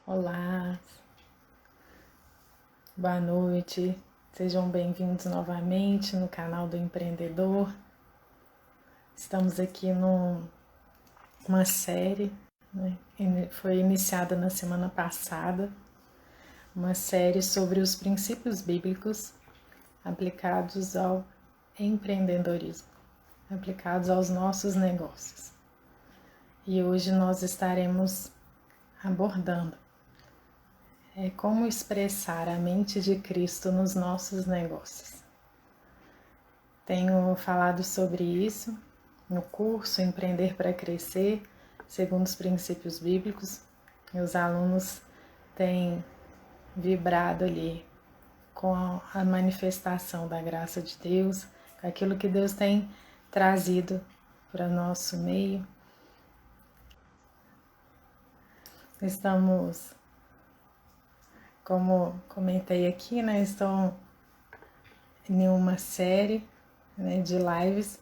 Olá, boa noite, sejam bem-vindos novamente no canal do Empreendedor. Estamos aqui numa série, né? Foi iniciada na semana passada, uma série sobre os princípios bíblicos aplicados ao empreendedorismo, aplicados aos nossos negócios. E hoje nós estaremos abordando como expressar a mente de Cristo nos nossos negócios. Tenho falado sobre isso no curso Empreender para Crescer, segundo os princípios bíblicos. Meus alunos têm vibrado ali com a manifestação da graça de Deus, com aquilo que Deus tem trazido para nosso meio. Estamos, como comentei aqui, estou em uma série de lives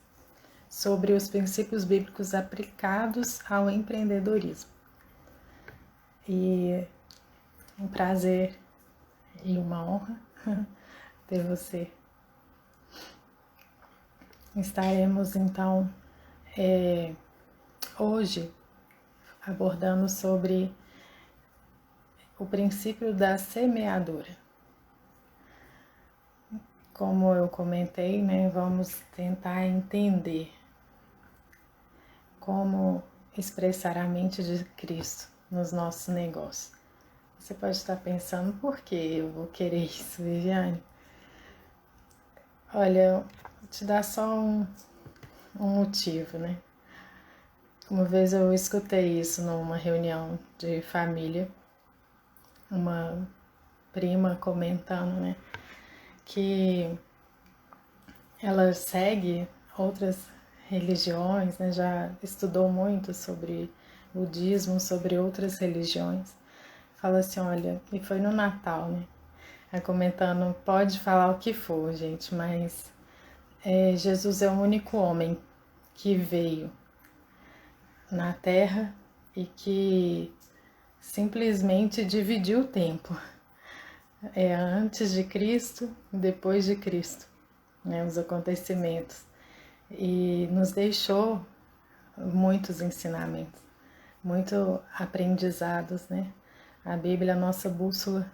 sobre os princípios bíblicos aplicados ao empreendedorismo. E é um prazer e uma honra ter você. Estaremos então hoje abordando sobre o princípio da semeadura. Como eu comentei, vamos tentar entender como expressar a mente de Cristo nos nossos negócios. Você pode estar pensando, por que eu vou querer isso, Viviane? Olha, vou te dar só um motivo, Uma vez eu escutei isso numa reunião de família, uma prima comentando, que ela segue outras religiões, já estudou muito sobre budismo, sobre outras religiões. Fala assim, olha, e foi no Natal, comentando, pode falar o que for, gente, mas Jesus é o único homem que veio na Terra e que simplesmente dividiu o tempo. Antes de Cristo e depois de Cristo, os acontecimentos. E nos deixou muitos ensinamentos, muitos aprendizados, A Bíblia é a nossa bússola,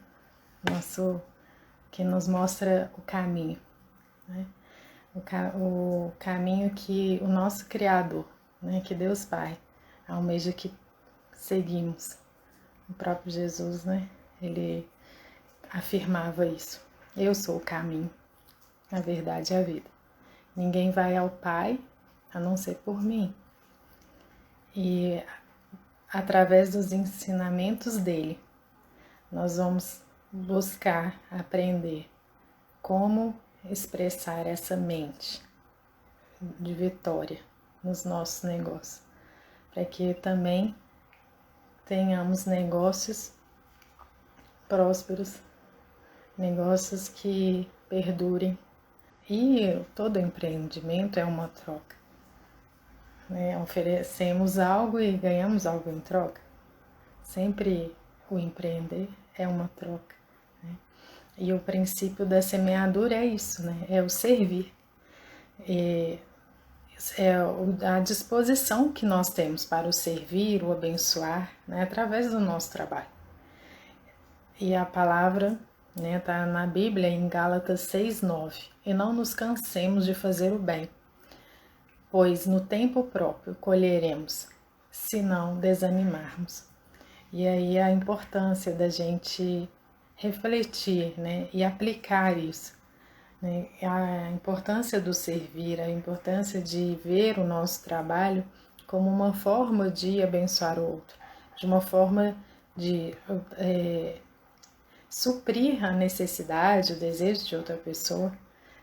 que nos mostra o caminho, o caminho que o nosso Criador, que Deus Pai, almeja que seguimos. O próprio Jesus, ele afirmava isso. Eu sou o caminho, a verdade e a vida. Ninguém vai ao Pai a não ser por mim. E através dos ensinamentos dele, nós vamos buscar aprender como expressar essa mente de vitória nos nossos negócios, para que também tenhamos negócios prósperos, negócios que perdurem. E todo empreendimento é uma troca, Oferecemos algo e ganhamos algo em troca. Sempre o empreender é uma troca, E o princípio da semeadura é isso, É o servir. É a disposição que nós temos para o servir, o abençoar, através do nosso trabalho. E a palavra está na Bíblia em Gálatas 6:9. E não nos cansemos de fazer o bem, pois no tempo próprio colheremos, se não desanimarmos. E aí a importância da gente refletir, e aplicar isso, A importância do servir, a importância de ver o nosso trabalho como uma forma de abençoar o outro, de uma forma de suprir a necessidade, o desejo de outra pessoa.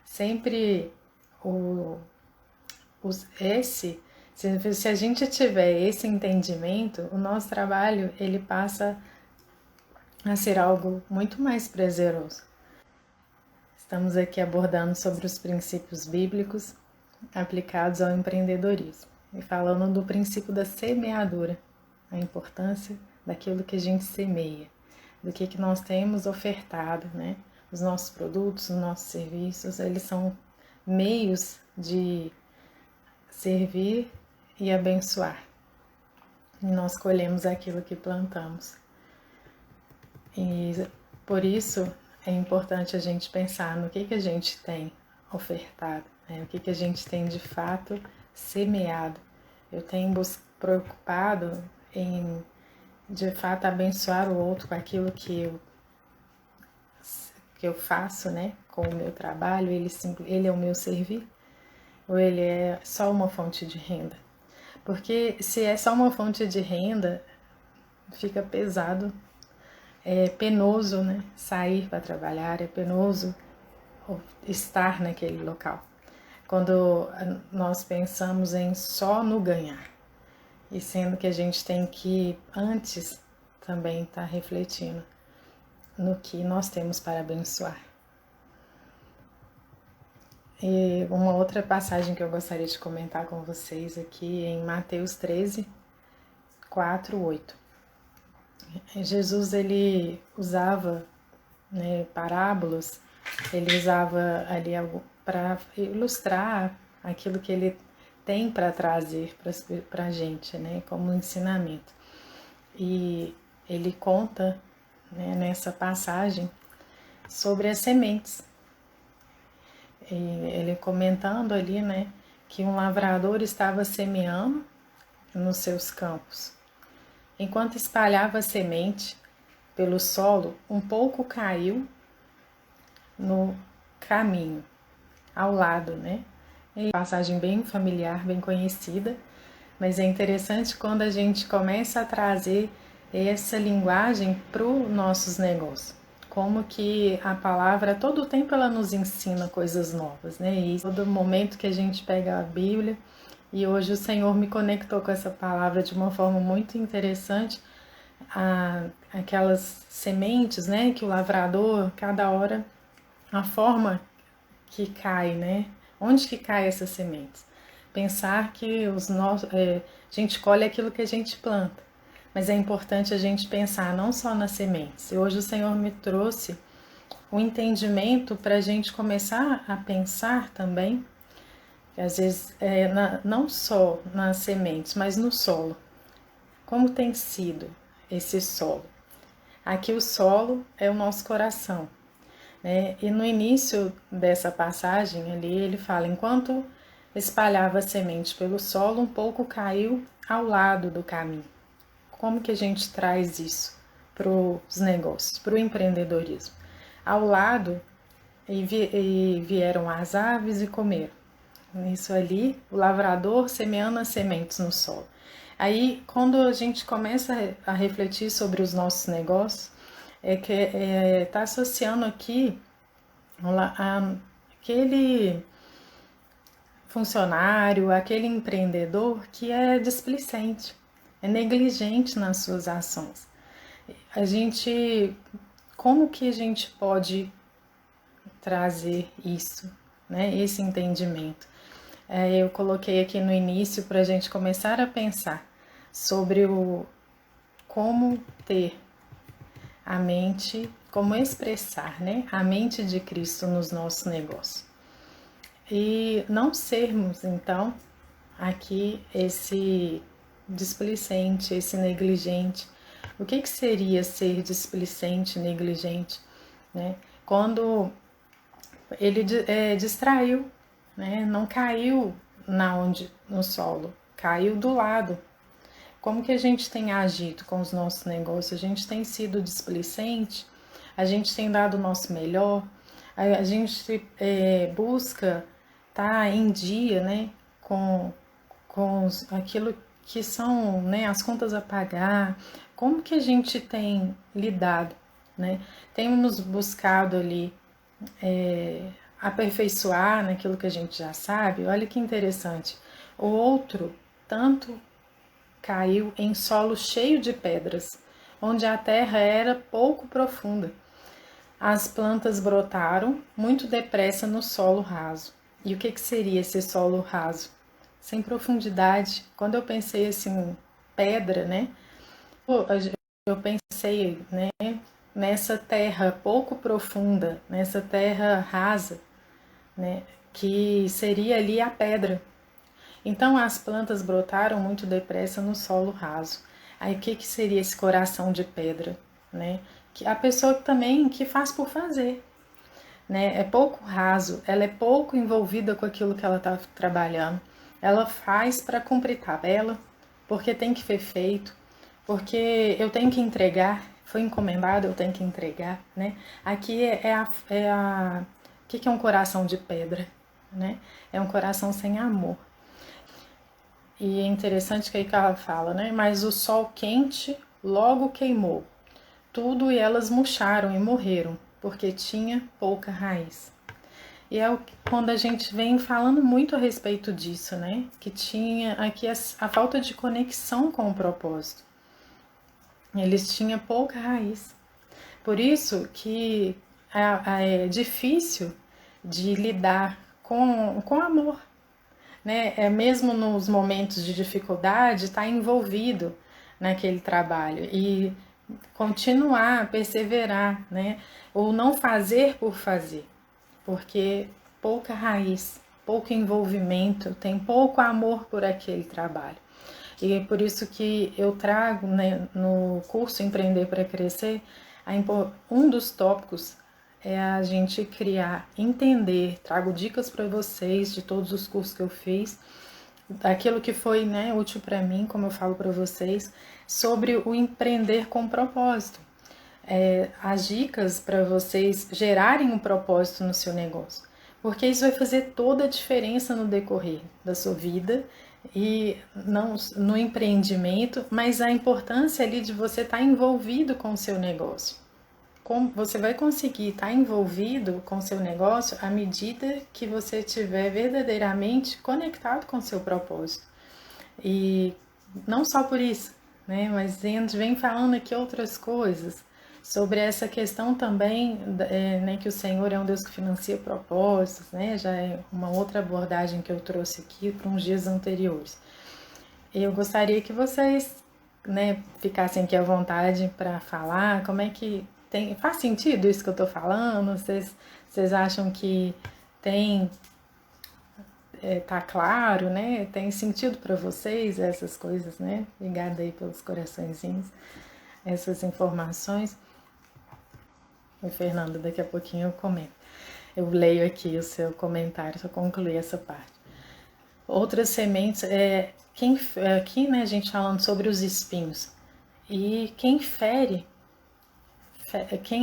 Sempre se a gente tiver esse entendimento, o nosso trabalho ele passa a ser algo muito mais prazeroso. Estamos aqui abordando sobre os princípios bíblicos aplicados ao empreendedorismo e falando do princípio da semeadura, a importância daquilo que a gente semeia. do que nós temos ofertado, né? Os nossos produtos, os nossos serviços, eles são meios de servir e abençoar. E nós colhemos aquilo que plantamos. E por isso é importante a gente pensar no que a gente tem ofertado, né? O que a gente tem de fato semeado. Eu tenho preocupado em de fato abençoar o outro com aquilo que eu faço, né? Com o meu trabalho, ele é o meu servir, ou ele é só uma fonte de renda? Porque se é só uma fonte de renda, fica pesado, é penoso, né? Sair para trabalhar, é penoso estar naquele local. Quando nós pensamos em só no ganhar, e sendo que a gente tem que antes também estar refletindo no que nós temos para abençoar. E uma outra passagem que eu gostaria de comentar com vocês aqui em Mateus 13, 4, 8. Jesus, ele usava, né, parábolas, ele usava ali para ilustrar aquilo que ele tem para trazer para a gente, né, como ensinamento. E ele conta, né, nessa passagem sobre as sementes. E ele comentando ali, né, que um lavrador estava semeando nos seus campos. Enquanto espalhava a semente pelo solo, um pouco caiu no caminho, ao lado, né? É uma passagem bem familiar, bem conhecida, mas é interessante quando a gente começa a trazer essa linguagem para os nossos negócios. Como que a palavra, todo o tempo ela nos ensina coisas novas, né? E todo momento que a gente pega a Bíblia, e hoje o Senhor me conectou com essa palavra de uma forma muito interessante, aquelas sementes, né? Que o lavrador, cada hora, a forma que cai, né? Onde que cai essas sementes? Pensar que a gente colhe aquilo que a gente planta. Mas é importante a gente pensar não só nas sementes. E hoje o Senhor me trouxe um entendimento para a gente começar a pensar também, que às vezes não só nas sementes, mas no solo. Como tem sido esse solo? Aqui o solo é o nosso coração, né? E no início dessa passagem ali ele fala, enquanto espalhava a semente pelo solo, um pouco caiu ao lado do caminho. Como que a gente traz isso para os negócios, para o empreendedorismo? Ao lado, e vieram as aves e comeram. Isso ali, o lavrador semeando as sementes no solo. Aí, quando a gente começa a refletir sobre os nossos negócios, está associando aqui aquele funcionário, aquele empreendedor que é displicente, é negligente nas suas ações. Como que a gente pode trazer isso, né? Esse entendimento? Eu coloquei aqui no início para a gente começar a pensar sobre como ter a mente, como expressar, né? A mente de Cristo nos nossos negócios. E não sermos, então, aqui esse displicente, esse negligente. O que seria ser displicente, negligente, né? Quando ele distraiu, né? Não caiu no solo, caiu do lado. Como que a gente tem agido com os nossos negócios? A gente tem sido displicente? A gente tem dado o nosso melhor? A gente busca estar em dia, né? Com aquilo que são, né, as contas a pagar, como que a gente tem lidado, né? Temos buscado ali aperfeiçoar naquilo que a gente já sabe. Olha que interessante. O outro tanto caiu em solo cheio de pedras, onde a terra era pouco profunda. As plantas brotaram muito depressa no solo raso. E o que seria esse solo raso? Sem profundidade. Quando eu pensei assim, pedra, né? Eu pensei, né, nessa terra pouco profunda, nessa terra rasa, né, que seria ali a pedra. Então as plantas brotaram muito depressa no solo raso. Aí o que seria esse coração de pedra, né? Que a pessoa também que faz por fazer, né? É pouco raso, ela é pouco envolvida com aquilo que ela está trabalhando. Ela faz para cumprir tabela, porque tem que ser feito, porque eu tenho que entregar, foi encomendado, eu tenho que entregar, né? Aqui o que é um coração de pedra, né? É um coração sem amor. E é interessante que aí que ela fala, né? Mas o sol quente logo queimou tudo e elas murcharam e morreram, porque tinha pouca raiz. E é quando a gente vem falando muito a respeito disso, né? Que tinha aqui a falta de conexão com o propósito. Eles tinham pouca raiz. Por isso que é difícil de lidar com amor, né? É mesmo nos momentos de dificuldade, estar envolvido naquele trabalho e continuar, perseverar, né? Ou não fazer por fazer, porque pouca raiz, pouco envolvimento, tem pouco amor por aquele trabalho. E é por isso que eu trago, né, no curso Empreender para Crescer, um dos tópicos é a gente criar, entender, trago dicas para vocês de todos os cursos que eu fiz, aquilo que foi, né, útil para mim, como eu falo para vocês, sobre o empreender com propósito. As dicas para vocês gerarem um propósito no seu negócio, porque isso vai fazer toda a diferença no decorrer da sua vida e não no empreendimento, mas a importância ali de você estar envolvido com o seu negócio. Como você vai conseguir estar envolvido com o seu negócio à medida que você estiver verdadeiramente conectado com o seu propósito. E não só por isso, né? Mas a gente vem falando aqui outras coisas sobre essa questão também, né, que o Senhor é um Deus que financia propósitos, né? Já é uma outra abordagem que eu trouxe aqui para uns dias anteriores. Eu gostaria que vocês, né, ficassem aqui à vontade para falar, como é que faz sentido isso que eu estou falando? Vocês acham que tá claro, né? Tem sentido para vocês essas coisas, né? Obrigada aí pelos coraçõezinhos, essas informações. O Fernando, daqui a pouquinho eu comento. Eu leio aqui o seu comentário, só concluir essa parte. Outras sementes, aqui, né, a gente falando sobre os espinhos. E quem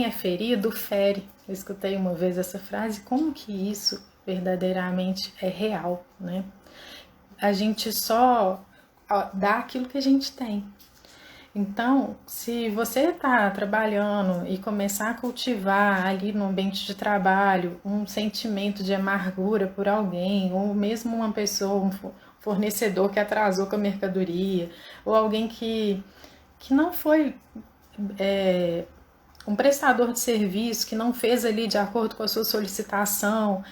é ferido, fere. Eu escutei uma vez essa frase, como que isso verdadeiramente é real, né? A gente só dá aquilo que a gente tem. Então, se você está trabalhando e começar a cultivar ali no ambiente de trabalho um sentimento de amargura por alguém, ou mesmo uma pessoa, um fornecedor que atrasou com a mercadoria, ou alguém que não foi um prestador de serviço, que não fez ali de acordo com a sua solicitação,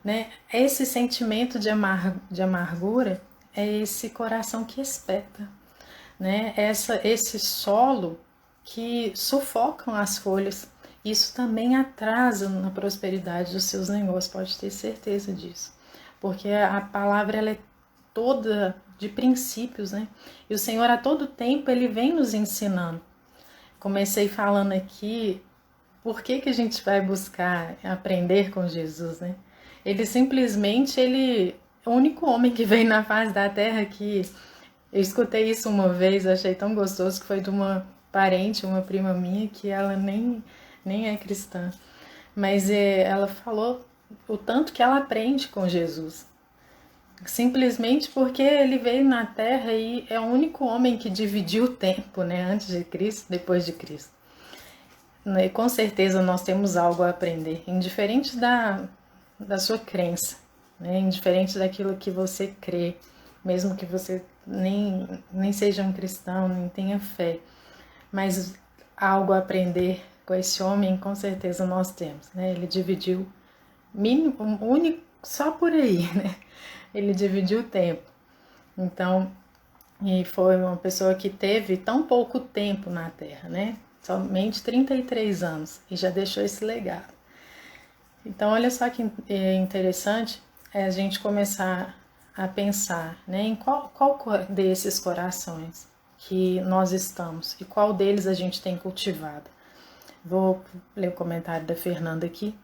né? Esse sentimento de amargura é esse coração que espeta, né? Esse solo que sufocam as folhas. Isso também atrasa na prosperidade dos seus negócios, pode ter certeza disso. Porque a palavra ela é toda de princípios, né? E o Senhor a todo tempo ele vem nos ensinando. Comecei falando aqui por que a gente vai buscar aprender com Jesus, né? Ele simplesmente, é o único homem que veio na face da terra que... Eu escutei isso uma vez, achei tão gostoso, que foi de uma parente, uma prima minha, que ela nem é cristã. Mas ela falou o tanto que ela aprende com Jesus. Simplesmente porque ele veio na Terra e é o único homem que dividiu o tempo, né? Antes de Cristo, depois de Cristo. E com certeza nós temos algo a aprender, indiferente da sua crença, né? Indiferente daquilo que você crê, mesmo que você nem seja um cristão, nem tenha fé. Mas algo a aprender com esse homem, com certeza nós temos, né? Ele dividiu único, só por aí, né? Ele dividiu o tempo. Então, e foi uma pessoa que teve tão pouco tempo na Terra, né? somente 33 anos, e já deixou esse legado. Então, olha só que interessante a gente começar a pensar, né, em qual desses corações que nós estamos e qual deles a gente tem cultivado. Vou ler o comentário da Fernanda aqui.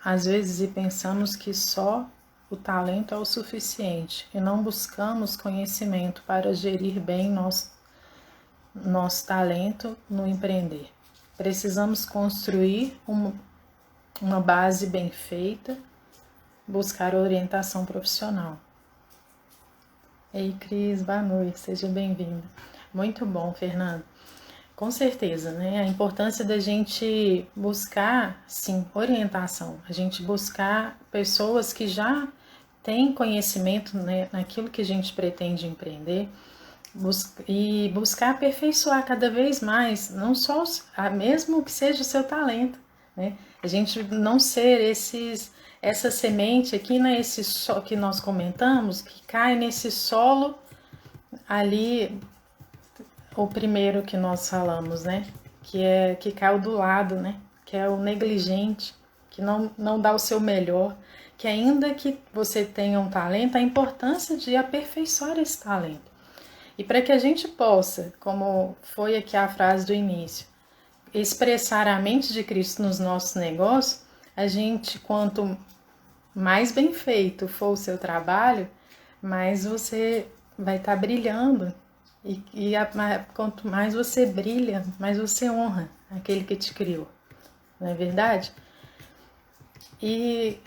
Às vezes pensamos que só o talento é o suficiente e não buscamos conhecimento para gerir bem nosso talento no empreender. Precisamos construir uma base bem feita, buscar orientação profissional. Ei, Cris, boa noite, seja bem-vinda. Muito bom, Fernando. Com certeza, né? A importância da gente buscar, sim, orientação, a gente buscar pessoas que já têm conhecimento, né, naquilo que a gente pretende empreender e buscar aperfeiçoar cada vez mais, não só, mesmo que seja o seu talento, né? A gente não ser essa semente aqui, né, esse que nós comentamos, que cai nesse solo ali, o primeiro que nós falamos, né, que caiu do lado, né, que é o negligente, que não dá o seu melhor, que ainda que você tenha um talento, a importância de aperfeiçoar esse talento. E para que a gente possa, como foi aqui a frase do início, expressar a mente de Cristo nos nossos negócios, a gente, quanto mais bem feito for o seu trabalho, mais você vai estar brilhando. Quanto mais você brilha, mais você honra aquele que te criou. Não é verdade? E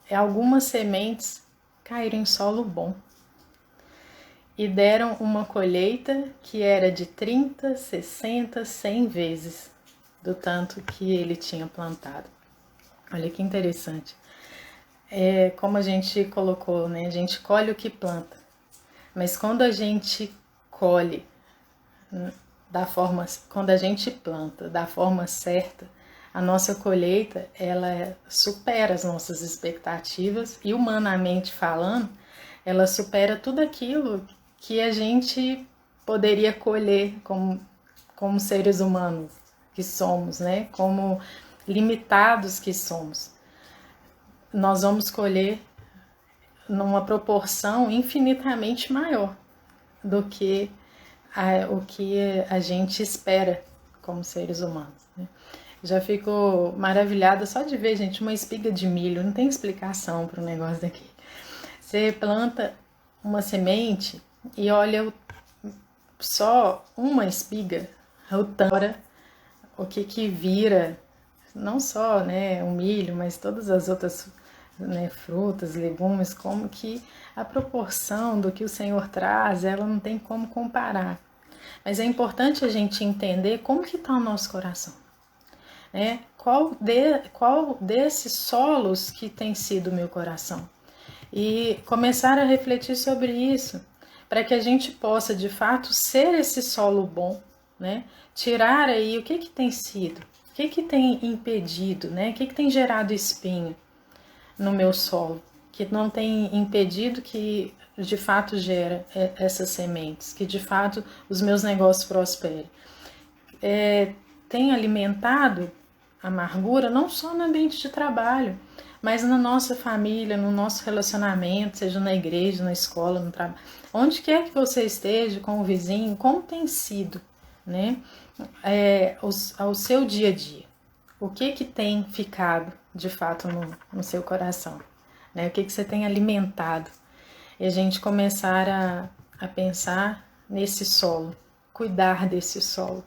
algumas sementes caíram em solo bom e deram uma colheita que era de 30, 60, 100 vezes do tanto que ele tinha plantado. Olha que interessante. Como a gente colocou, né? A gente colhe o que planta. Mas quando a gente colhe quando a gente planta da forma certa, a nossa colheita, ela supera as nossas expectativas e, humanamente falando, ela supera tudo aquilo que a gente poderia colher como seres humanos que somos, né? Como limitados que somos. Nós vamos colher numa proporção infinitamente maior do que o que a gente espera como seres humanos, né? Já fico maravilhada só de ver, gente, uma espiga de milho, não tem explicação para o negócio daqui. Você planta uma semente e olha só uma espiga, o que vira, não só, né, o milho, mas todas as outras, né, frutas, legumes, como que a proporção do que o Senhor traz, ela não tem como comparar. Mas é importante a gente entender como que está o nosso coração, né? Qual desses solos que tem sido o meu coração? E começar a refletir sobre isso, para que a gente possa, de fato, ser esse solo bom, né? Tirar aí o que tem sido, o que tem impedido, né? O que tem gerado espinho no meu solo, que não tem impedido que de fato gera essas sementes, que de fato os meus negócios prosperem. Tem alimentado a amargura não só no ambiente de trabalho, mas na nossa família, no nosso relacionamento, seja na igreja, na escola, no trabalho, onde quer que você esteja com o vizinho, como tem sido, né, ao seu dia a dia, o que tem ficado de fato no seu coração, né, o que você tem alimentado, e a gente começar a pensar nesse solo, cuidar desse solo,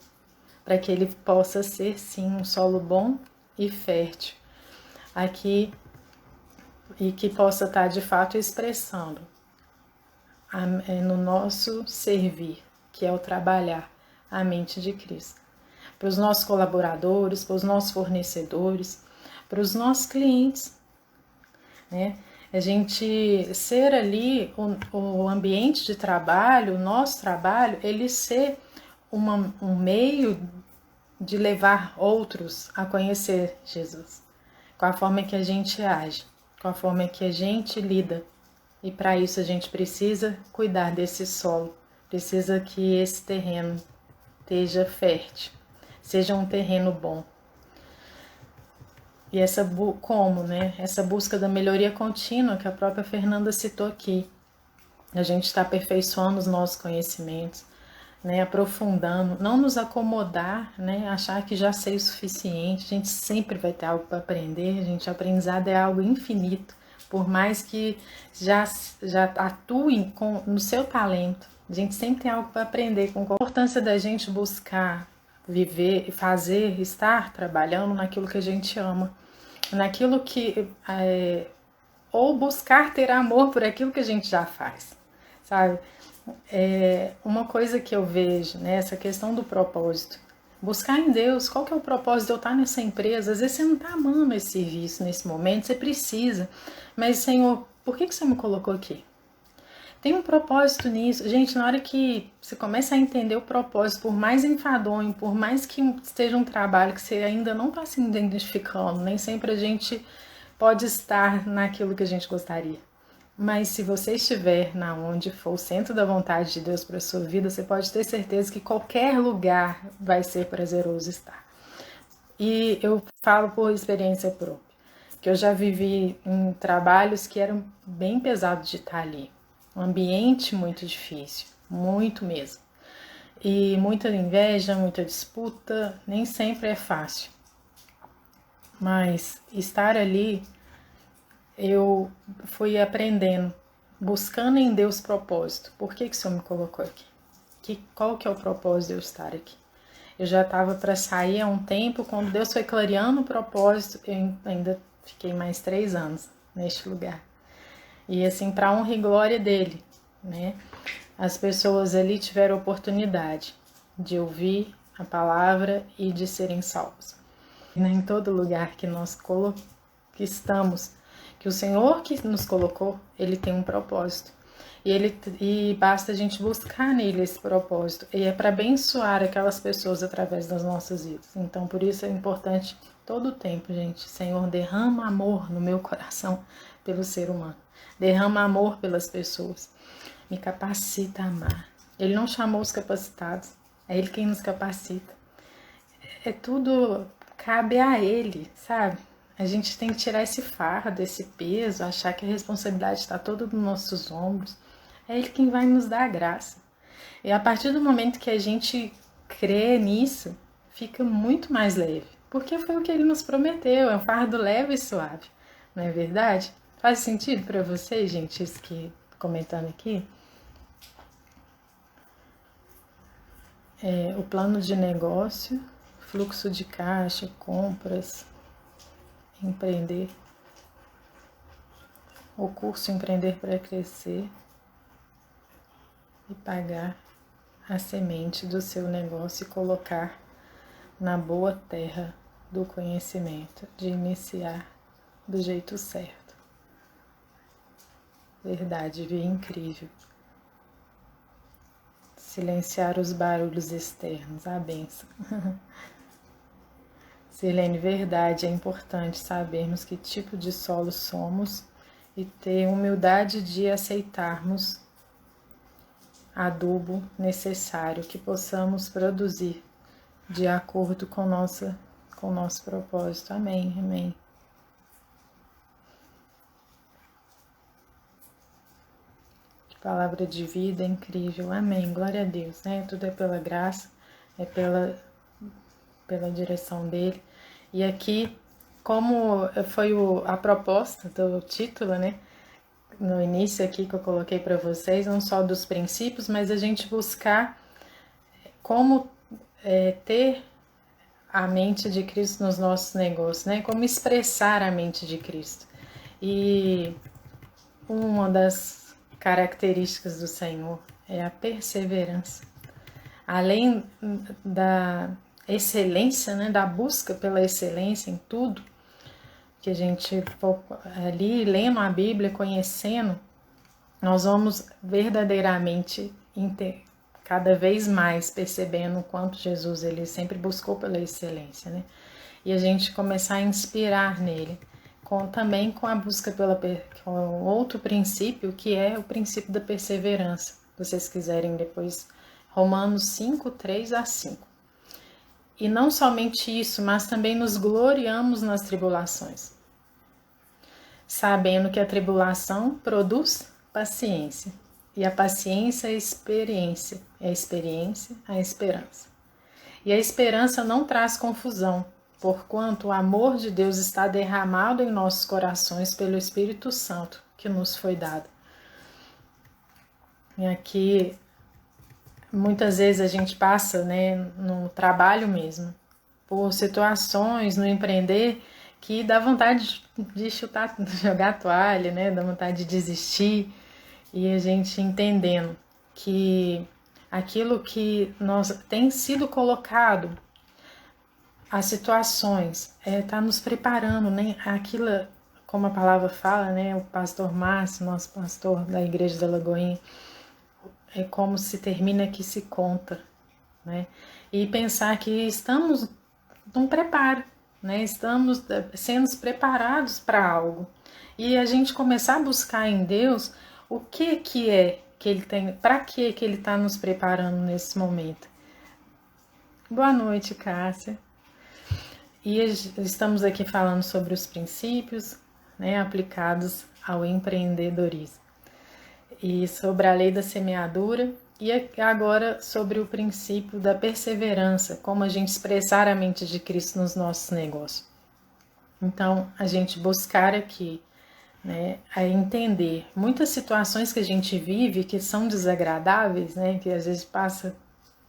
para que ele possa ser sim um solo bom e fértil aqui, e que possa estar de fato expressando no nosso servir, que é o trabalhar a mente de Cristo. Para os nossos colaboradores, para os nossos fornecedores, para os nossos clientes, né? A gente ser ali, o ambiente de trabalho, o nosso trabalho, ele ser um meio de levar outros a conhecer Jesus, com a forma que a gente age, com a forma que a gente lida. E para isso a gente precisa cuidar desse solo, precisa que esse terreno esteja fértil, seja um terreno bom. E como, né? Essa busca da melhoria contínua que a própria Fernanda citou aqui. A gente está aperfeiçoando os nossos conhecimentos, né? Aprofundando, não nos acomodar, né? Achar que já sei o suficiente. A gente sempre vai ter algo para aprender. Gente, aprendizado é algo infinito. Por mais que já atuem no seu talento, a gente sempre tem algo para aprender. Com a importância da gente buscar viver, fazer, estar trabalhando naquilo que a gente ama, naquilo que ou buscar ter amor por aquilo que a gente já faz, sabe? Uma coisa que eu vejo, né, essa questão do propósito. Buscar em Deus, qual que é o propósito de eu estar nessa empresa? Às vezes você não está amando esse serviço nesse momento, você precisa. Mas, Senhor, por que você me colocou aqui? Tem um propósito nisso. Gente, na hora que você começa a entender o propósito, por mais enfadonho, por mais que esteja um trabalho que você ainda não está se identificando, nem sempre a gente pode estar naquilo que a gente gostaria. Mas se você estiver na onde for o centro da vontade de Deus para a sua vida, você pode ter certeza que qualquer lugar vai ser prazeroso estar. E eu falo por experiência própria, que eu já vivi em trabalhos que eram bem pesados de estar ali. Um ambiente muito difícil, muito mesmo. E muita inveja, muita disputa, nem sempre é fácil. Mas estar ali, eu fui aprendendo, buscando em Deus propósito. Por que o Senhor me colocou aqui? Qual que é o propósito de eu estar aqui? Eu já estava para sair há um tempo, quando Deus foi clareando o propósito, eu ainda fiquei mais 3 anos neste lugar. E assim, para honra e glória dele, né? As pessoas ali tiveram a oportunidade de ouvir a palavra e de serem salvos. Em todo lugar que nós que estamos, que o Senhor que nos colocou, ele tem um propósito. E basta a gente buscar nele esse propósito. E é para abençoar aquelas pessoas através das nossas vidas. Então, por isso é importante todo o tempo, gente. Senhor, derrama amor no meu coração pelo ser humano. Derrama amor pelas pessoas. Me capacita a amar. Ele não chamou os capacitados. É ele quem nos capacita. É tudo, cabe a ele, sabe? A gente tem que tirar esse fardo, esse peso, achar que a responsabilidade está toda nos nossos ombros. É ele quem vai nos dar a graça. E a partir do momento que a gente crê nisso, fica muito mais leve. Porque foi o que ele nos prometeu, é um fardo leve e suave. Não é verdade? Faz sentido para vocês, gente, isso que comentando aqui? O plano de negócio, fluxo de caixa, compras, empreender. O curso Empreender para Crescer e pagar a semente do seu negócio e colocar na boa terra do conhecimento, de iniciar do jeito certo. Verdade, viu? Incrível. Silenciar os barulhos externos, a benção. Sirlene, verdade, é importante sabermos que tipo de solo somos e ter humildade de aceitarmos adubo necessário que possamos produzir de acordo com o nosso propósito. Amém, amém. Que palavra de vida incrível, amém, glória a Deus, né? Tudo é pela graça, é pela direção dele. E aqui, como foi a proposta do título, né? No início aqui que eu coloquei para vocês, não só dos princípios, mas a gente buscar como ter a mente de Cristo nos nossos negócios, né? Como expressar a mente de Cristo. E uma das características do Senhor é a perseverança. Além da excelência, né? Da busca pela excelência em tudo, que a gente ali lendo a Bíblia, conhecendo, nós vamos verdadeiramente cada vez mais percebendo o quanto Jesus ele sempre buscou pela excelência, né? E a gente começar a inspirar nele, também com a busca com outro princípio, que é o princípio da perseverança. Se vocês quiserem depois Romanos 5, 3 a 5. E não somente isso, mas também nos gloriamos nas tribulações, sabendo que a tribulação produz paciência, e a paciência é experiência, a experiência a esperança. E a esperança não traz confusão, porquanto o amor de Deus está derramado em nossos corações pelo Espírito Santo que nos foi dado. E aqui, muitas vezes a gente passa, né, no trabalho mesmo, por situações, no empreender, que dá vontade de chutar, jogar a toalha, né, dá vontade de desistir, e a gente entendendo que aquilo que nós tem sido colocado, as situações, tá nos preparando, né? Aquilo, como a palavra fala, né? O pastor Márcio, nosso pastor da Igreja da Lagoinha, é como se termina que se conta, né? E pensar que estamos num preparo, né? Estamos sendo preparados para algo. E a gente começar a buscar em Deus o que é que Ele tem, para que Ele está nos preparando nesse momento. Boa noite, Cássia. E estamos aqui falando sobre os princípios, né, aplicados ao empreendedorismo. E sobre a lei da semeadura e agora sobre o princípio da perseverança, como a gente expressar a mente de Cristo nos nossos negócios. Então, a gente buscar aqui, né, a entender muitas situações que a gente vive que são desagradáveis, né, que às vezes passa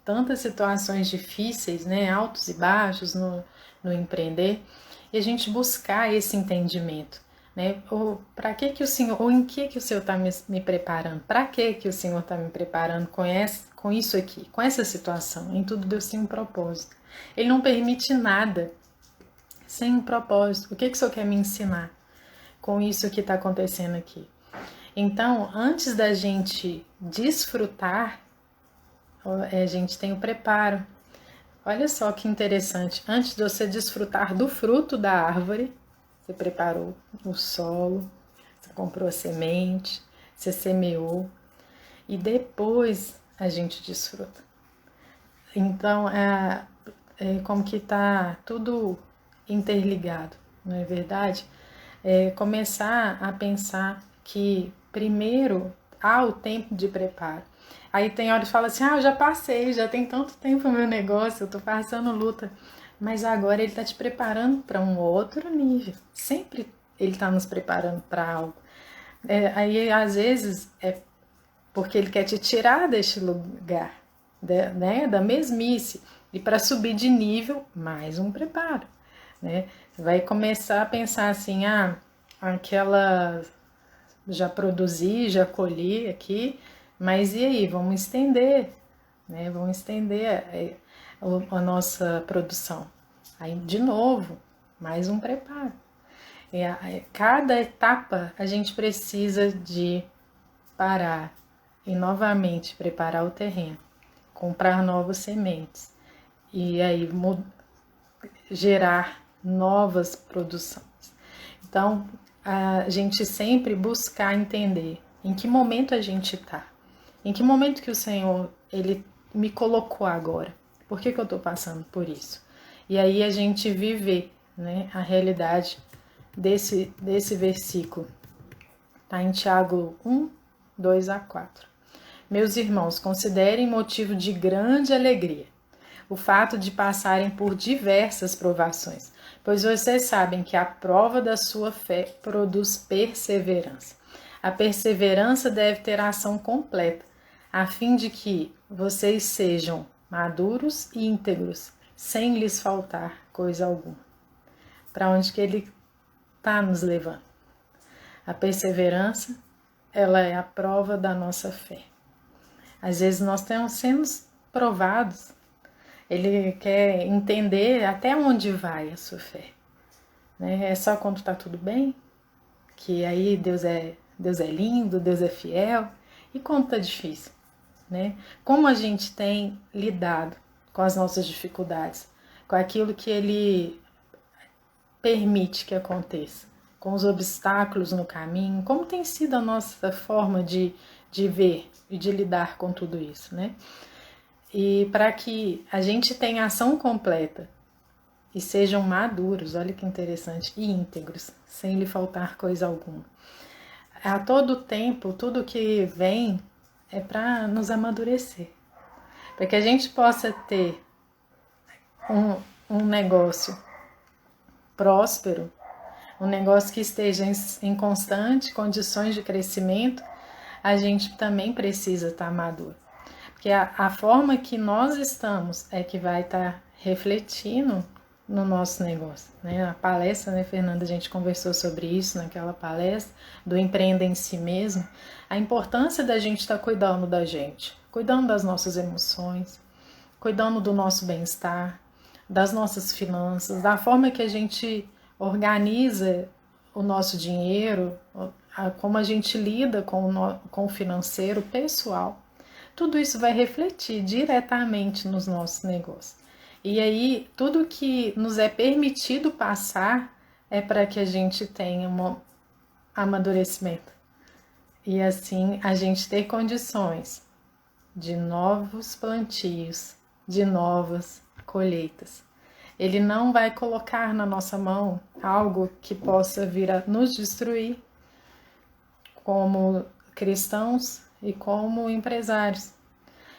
tantas situações difíceis, né, altos e baixos no empreender, e a gente buscar esse entendimento, né, para que o Senhor, ou em que o Senhor está me preparando, para que o Senhor está me preparando com isso aqui, com essa situação. Em tudo Deus tem um propósito. Ele não permite nada sem um propósito. O que o Senhor quer me ensinar com isso que está acontecendo aqui? Então, antes da gente desfrutar, a gente tem o preparo. Olha só que interessante. Antes de você desfrutar do fruto da árvore, você preparou o solo, você comprou a semente, você semeou e depois a gente desfruta. Então, é como que está tudo interligado, não é verdade? Começar a pensar que primeiro há o tempo de preparo. Aí tem hora que fala assim, eu já passei, já tem tanto tempo o meu negócio, eu tô passando luta. Mas agora ele tá te preparando para um outro nível. Sempre ele tá nos preparando para algo. Aí às vezes é porque ele quer te tirar deste lugar, né, da mesmice. E para subir de nível, mais um preparo, né? Você vai começar a pensar assim, aquela já produzi, já colhi aqui, mas e aí, vamos estender, né? Vamos estender a nossa produção. Aí, de novo, mais um preparo. Cada etapa a gente precisa de parar e novamente preparar o terreno, comprar novas sementes e aí gerar novas produções. Então, a gente sempre buscar entender em que momento a gente está. Em que momento que o Senhor, Ele me colocou agora? Por que eu estou passando por isso? E aí a gente viver, né, a realidade desse versículo. Está em Tiago 1, 2 a 4. Meus irmãos, considerem motivo de grande alegria o fato de passarem por diversas provações, pois vocês sabem que a prova da sua fé produz perseverança. A perseverança deve ter a ação completa, a fim de que vocês sejam maduros e íntegros, sem lhes faltar coisa alguma. Para onde que ele está nos levando? A perseverança, ela é a prova da nossa fé. Às vezes nós estamos sendo provados. Ele quer entender até onde vai a sua fé. Né? É só quando está tudo bem? Que aí Deus é lindo, Deus é fiel. E quando está difícil? Né? Como a gente tem lidado com as nossas dificuldades, com aquilo que Ele permite que aconteça, com os obstáculos no caminho, como tem sido a nossa forma de ver e de lidar com tudo isso, né? E para que a gente tenha ação completa e sejam maduros, olha que interessante, e íntegros, sem lhe faltar coisa alguma. A todo tempo, tudo que vem é para nos amadurecer, para que a gente possa ter um negócio próspero, um negócio que esteja em constante condições de crescimento. A gente também precisa estar maduro, porque a forma que nós estamos é que vai estar refletindo no nosso negócio, né? A palestra, né, Fernanda, a gente conversou sobre isso naquela palestra do empreender em si mesmo, a importância da gente estar cuidando da gente, cuidando das nossas emoções, cuidando do nosso bem-estar, das nossas finanças, da forma que a gente organiza o nosso dinheiro, como a gente lida com o financeiro pessoal. Tudo isso vai refletir diretamente nos nossos negócios. E aí, tudo que nos é permitido passar é para que a gente tenha um amadurecimento. E assim, a gente ter condições de novos plantios, de novas colheitas. Ele não vai colocar na nossa mão algo que possa vir a nos destruir como cristãos e como empresários.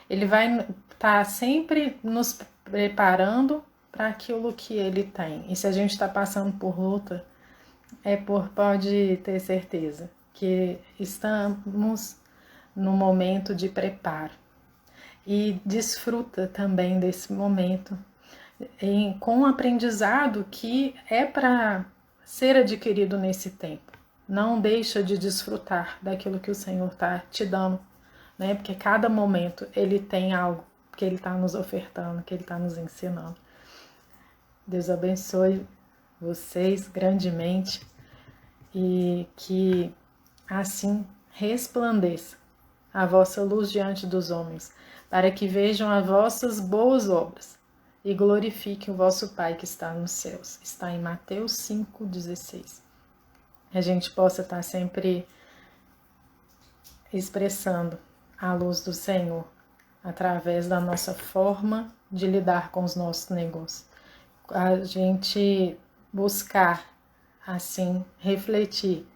Ele vai estar sempre nos preparando para aquilo que ele tem. E se a gente está passando por luta, pode ter certeza que estamos no momento de preparo. E desfruta também desse momento com o aprendizado que é para ser adquirido nesse tempo. Não deixa de desfrutar daquilo que o Senhor está te dando, né? Porque cada momento Ele tem algo que Ele está nos ofertando, que Ele está nos ensinando. Deus abençoe vocês grandemente e que assim resplandeça a vossa luz diante dos homens, para que vejam as vossas boas obras e glorifiquem o vosso Pai que está nos céus. Está em Mateus 5,16. A gente possa estar sempre expressando a luz do Senhor através da nossa forma de lidar com os nossos negócios. A gente buscar, assim, refletir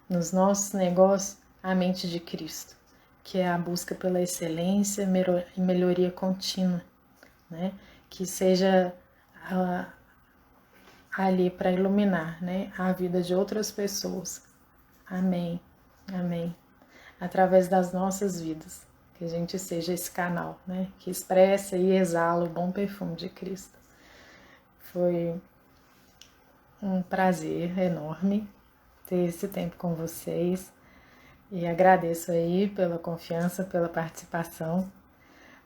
nos nossos negócios a mente de Cristo, que é a busca pela excelência e melhoria contínua, né? Que seja ali para iluminar, né, a vida de outras pessoas. Amém, amém. Através das nossas vidas, que a gente seja esse canal, né, que expressa e exala o bom perfume de Cristo. Foi um prazer enorme ter esse tempo com vocês e agradeço aí pela confiança, pela participação.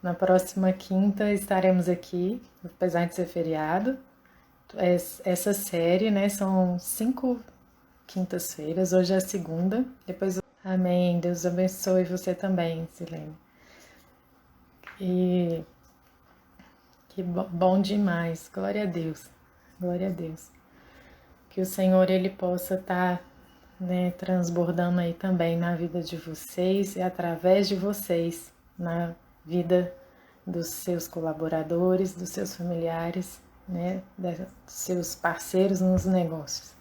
Na próxima quinta estaremos aqui, apesar de ser feriado. Essa série, né, são 5 quintas-feiras, hoje é a segunda. Depois, amém. Deus abençoe você também, Silene. E que bom demais. Glória a Deus. Glória a Deus. Que o Senhor ele possa estar, né, transbordando aí também na vida de vocês e através de vocês na vida dos seus colaboradores, dos seus familiares, né, dos seus parceiros nos negócios.